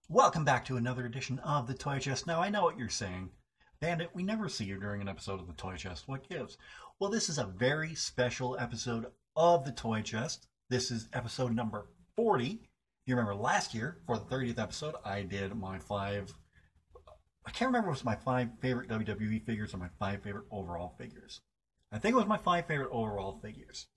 Welcome back to another edition of the Toy Chest. Now, I know what you're saying. Bandit, we never see you during an episode of the Toy Chest. What gives? Well, this is a very special episode of the Toy Chest. This is episode number 40. You remember last year, for the 30th episode, I did my I can't remember if it was my five favorite WWE figures or my five favorite overall figures. I think it was my five favorite overall figures.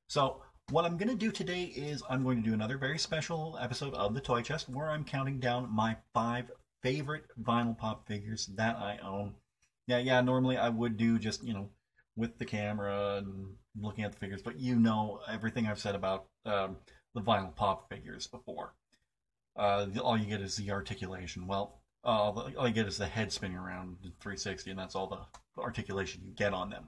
So, what I'm going to do today is I'm going to do another very special episode of the Toy Chest where I'm counting down my five favorite vinyl pop figures that I own. Yeah, normally I would do just, with the camera and looking at the figures, but you know everything I've said about the vinyl pop figures before. All you get is the articulation. Well, all you get is the head spinning around 360, and that's all the articulation you get on them.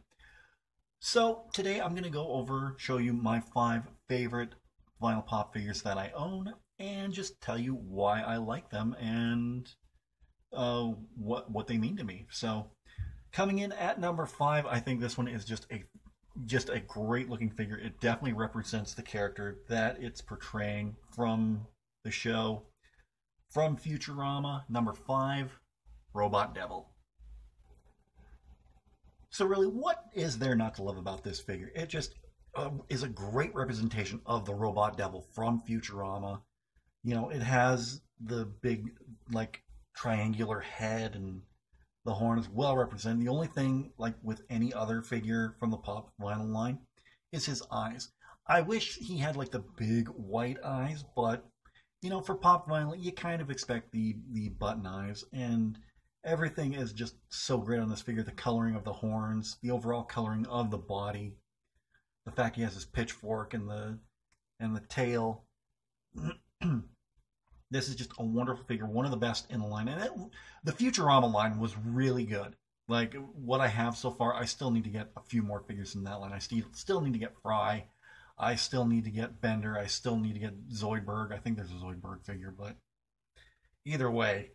So today I'm going to go over, show you my five favorite vinyl pop figures that I own, and just tell you why I like them and what they mean to me. So coming in at number five, I think this one is just a great looking figure. It definitely represents the character that it's portraying from the show. From Futurama, number five, Robot Devil. So really, what is there not to love about this figure? It just is a great representation of the Robot Devil from Futurama. It has the big, like, triangular head, and the horn is well represented. The only thing, like with any other figure from the Pop Vinyl line, is his eyes. I wish he had like the big white eyes, but for Pop Vinyl, you kind of expect the button eyes, and everything is just so great on this figure. The coloring of the horns, the overall coloring of the body, the fact he has his pitchfork and the tail. This is just a wonderful figure, one of the best in the line. And the Futurama line was really good. Like what I have so far, I still need to get a few more figures in that line. I still need to get Fry. I still need to get Bender. I still need to get Zoidberg. I think there's a Zoidberg figure, but either way,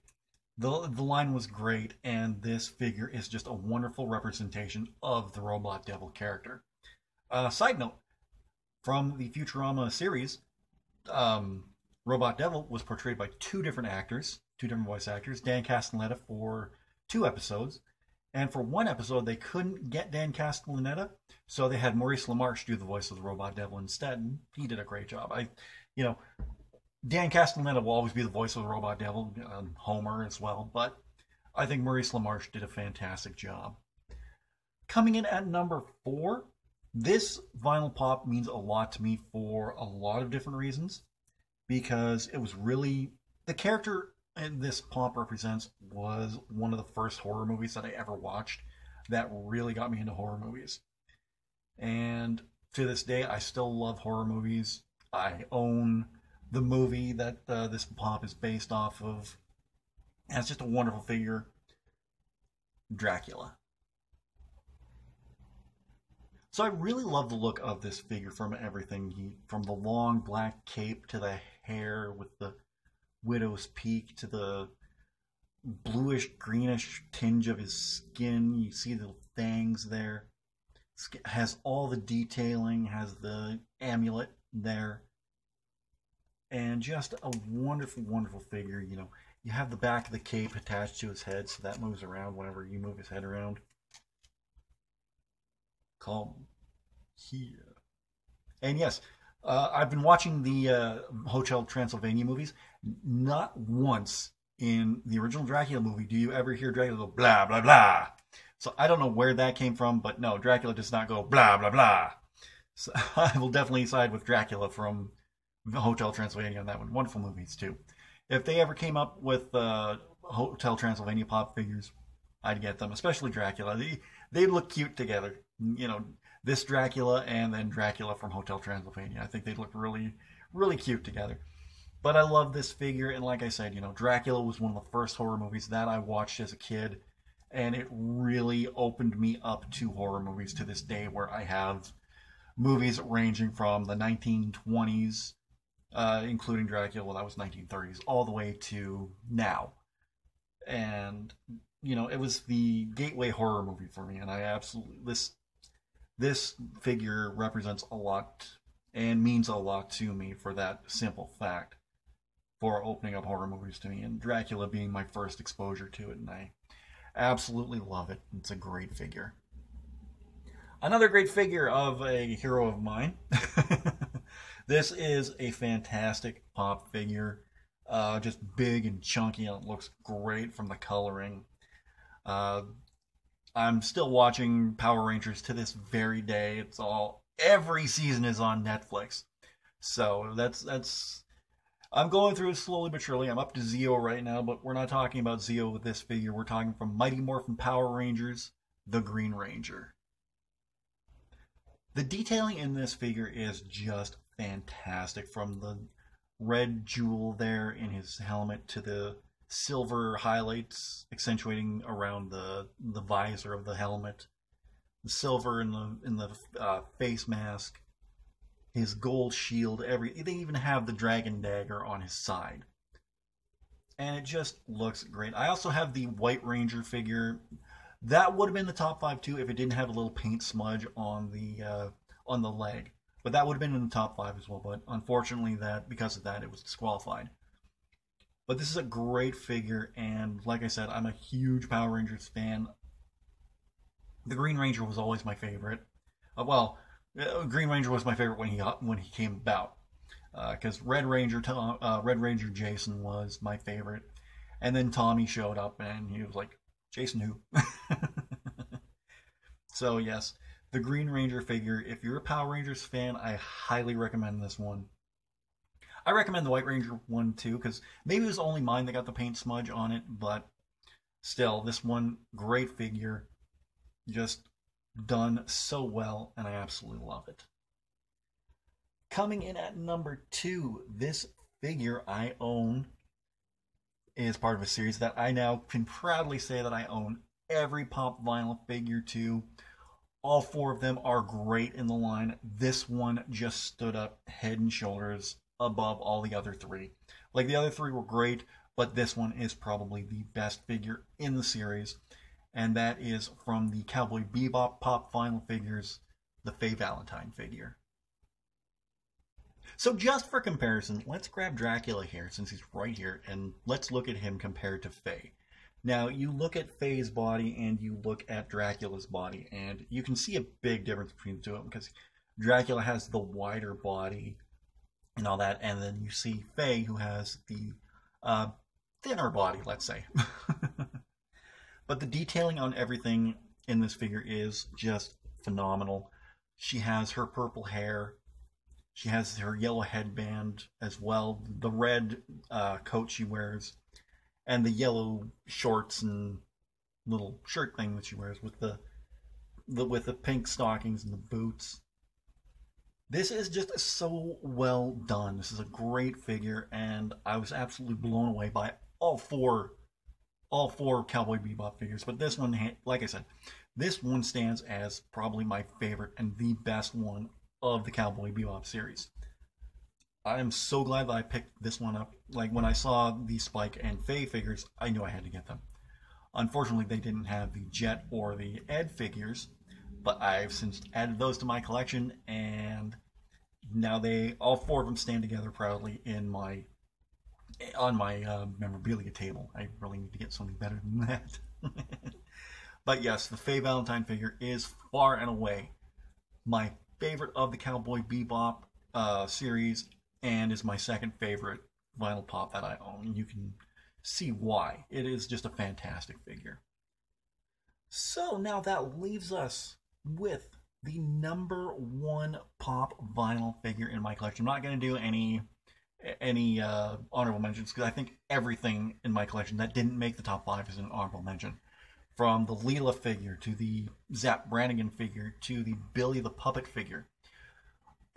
the line was great, and this figure is just a wonderful representation of the Robot Devil character. Side note, from the Futurama series, Robot Devil was portrayed by two different actors, two different voice actors, Dan Castellaneta for 2 episodes, and for 1 episode they couldn't get Dan Castellaneta, so they had Maurice LaMarche do the voice of the Robot Devil instead, and he did a great job. Dan Castellaneta will always be the voice of the Robot Devil, Homer as well, but I think Maurice LaMarche did a fantastic job. Coming in at number four, this vinyl pop means a lot to me for a lot of different reasons, because it was really, the character this pop represents was one of the first horror movies that I ever watched that really got me into horror movies. And to this day, I still love horror movies. I own the movie that this pop is based off of. And it's just a wonderful figure. Dracula. So I really love the look of this figure from everything. From the long black cape to the hair with the widow's peak to the bluish greenish tinge of his skin. You see the fangs there. Has all the detailing, has the amulet there. And just a wonderful, wonderful figure. You have the back of the cape attached to his head, so that moves around whenever you move his head around. Come here. And yes, I've been watching the Hotel Transylvania movies. Not once in the original Dracula movie do you ever hear Dracula go blah, blah, blah. So I don't know where that came from, but no, Dracula does not go blah, blah, blah. So I will definitely side with Dracula from Hotel Transylvania on that one. Wonderful movies too. If they ever came up with Hotel Transylvania pop figures, I'd get them, especially Dracula. They look cute together. This Dracula and then Dracula from Hotel Transylvania. I think they look really, really cute together. But I love this figure, and like I said, Dracula was one of the first horror movies that I watched as a kid, and it really opened me up to horror movies to this day, where I have movies ranging from the 1920s, including Dracula, well, that was 1930s, all the way to now. And, it was the gateway horror movie for me, and I absolutely, this figure represents a lot and means a lot to me for that simple fact. for opening up horror movies to me, and Dracula being my first exposure to it, and I absolutely love it. It's a great figure. Another great figure of a hero of mine. This is a fantastic pop figure. Just big and chunky, and it looks great from the coloring. Uh, I'm still watching Power Rangers to this very day. Every season is on Netflix. So that's I'm going through it slowly but surely. I'm up to Zeo right now, but we're not talking about Zeo with this figure. We're talking from Mighty Morphin Power Rangers, the Green Ranger. The detailing in this figure is just fantastic, from the red jewel there in his helmet to the silver highlights accentuating around the visor of the helmet, the silver in the face mask, his gold shield. They even have the dragon dagger on his side, and it just looks great. I also have the White Ranger figure. That would have been the top 5 too if it didn't have a little paint smudge on the leg. But that would have been in the top 5 as well. But unfortunately, because of that, it was disqualified. But this is a great figure, and like I said, I'm a huge Power Rangers fan. The Green Ranger was always my favorite. Green Ranger was my favorite when he came about, because Red Ranger Jason was my favorite, and then Tommy showed up, and he was like, Jason who? So yes, the Green Ranger figure. If you're a Power Rangers fan, I highly recommend this one. I recommend the White Ranger one too, because maybe it was only mine that got the paint smudge on it, but still, this one, great figure, just done so well, and I absolutely love it. Coming in at number 2, this figure I own is part of a series that I now can proudly say that I own every pop vinyl figure to. All 4 of them are great in the line. This one just stood up head and shoulders above all the other 3. Like, the other 3 were great, but this one is probably the best figure in the series, and that is from the Cowboy Bebop pop vinyl figures, the Faye Valentine figure. So just for comparison, let's grab Dracula here, since he's right here, and let's look at him compared to Faye. Now, you look at Faye's body and you look at Dracula's body, and you can see a big difference between the two of them, because Dracula has the wider body and all that, and then you see Faye, who has the thinner body, let's say. But the detailing on everything in this figure is just phenomenal. She has her purple hair. She has her yellow headband as well, the red coat she wears, and the yellow shorts and little shirt thing that she wears with the pink stockings and the boots. This is just so well done. This is a great figure, and I was absolutely blown away by all four Cowboy Bebop figures. But this one, like I said, this one stands as probably my favorite and the best one of the Cowboy Bebop series. I am so glad that I picked this one up. Like, when I saw the Spike and Faye figures, I knew I had to get them. Unfortunately, they didn't have the Jet or the Ed figures, but I've since added those to my collection, and now all 4 of them stand together proudly on my memorabilia table. I really need to get something better than that. But yes, the Faye Valentine figure is far and away my favorite of the Cowboy Bebop series, and is my second favorite vinyl pop that I own. You can see why. It is just a fantastic figure. So now that leaves us with the number 1 pop vinyl figure in my collection. I'm not going to do any honorable mentions, because I think everything in my collection that didn't make the top 5 is an honorable mention. From the Leela figure, to the Zap Brannigan figure, to the Billy the Puppet figure.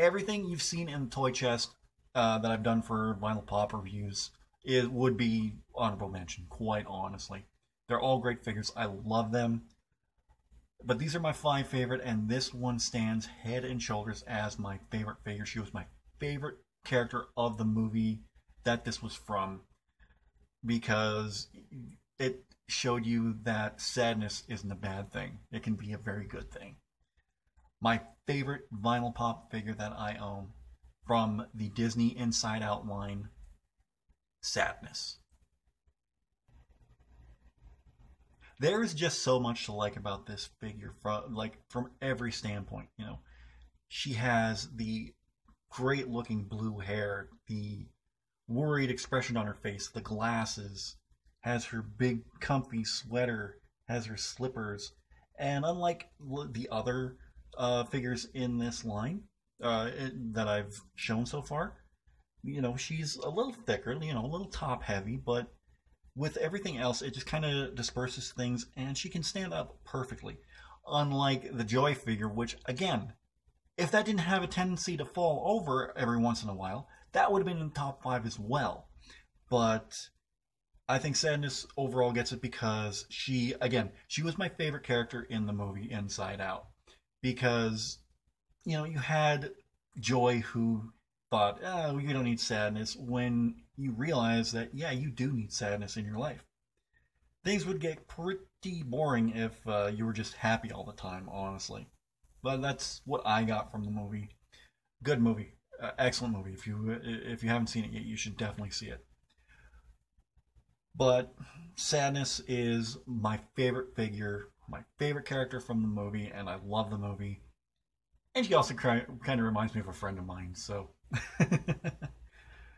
Everything you've seen in the toy chest that I've done for vinyl pop reviews would be honorable mention, quite honestly. They're all great figures. I love them. But these are my 5 favorite, and this one stands head and shoulders as my favorite figure. She was my favorite character of the movie that this was from, because it showed you that sadness isn't a bad thing. It can be a very good thing. My favorite vinyl pop figure that I own from the Disney Inside Out line Sadness. There is just so much to like about this figure from every standpoint. She has the great looking blue hair, the worried expression on her face, the glasses, has her big comfy sweater, has her slippers, and unlike the other figures in this line that I've shown so far, she's a little thicker, a little top heavy, but with everything else, it just kind of disperses things, and she can stand up perfectly. Unlike the Joy figure, which, again, if that didn't have a tendency to fall over every once in a while, that would have been in the top 5 as well. But I think Sadness overall gets it because she was my favorite character in the movie Inside Out. Because, you had Joy who thought, oh, you don't need sadness, when you realize that, yeah, you do need sadness in your life. Things would get pretty boring if you were just happy all the time, honestly. But that's what I got from the movie. Good movie. Excellent movie. If you haven't seen it yet, you should definitely see it. But Sadness is my favorite figure, my favorite character from the movie, and I love the movie. And she also kind of reminds me of a friend of mine, so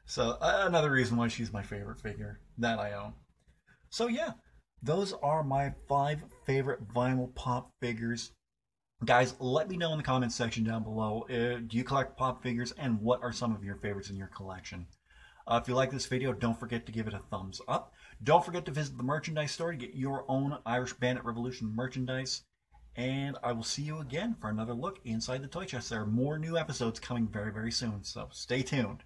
so another reason why she's my favorite figure that I own. So yeah, those are my 5 favorite vinyl pop figures. Guys, let me know in the comments section down below, do you collect pop figures, and what are some of your favorites in your collection? If you like this video, don't forget to give it a thumbs up. Don't forget to visit the merchandise store to get your own Irish Bandit Revolution merchandise. And I will see you again for another look inside the toy chest. There are more new episodes coming very, very soon, so stay tuned.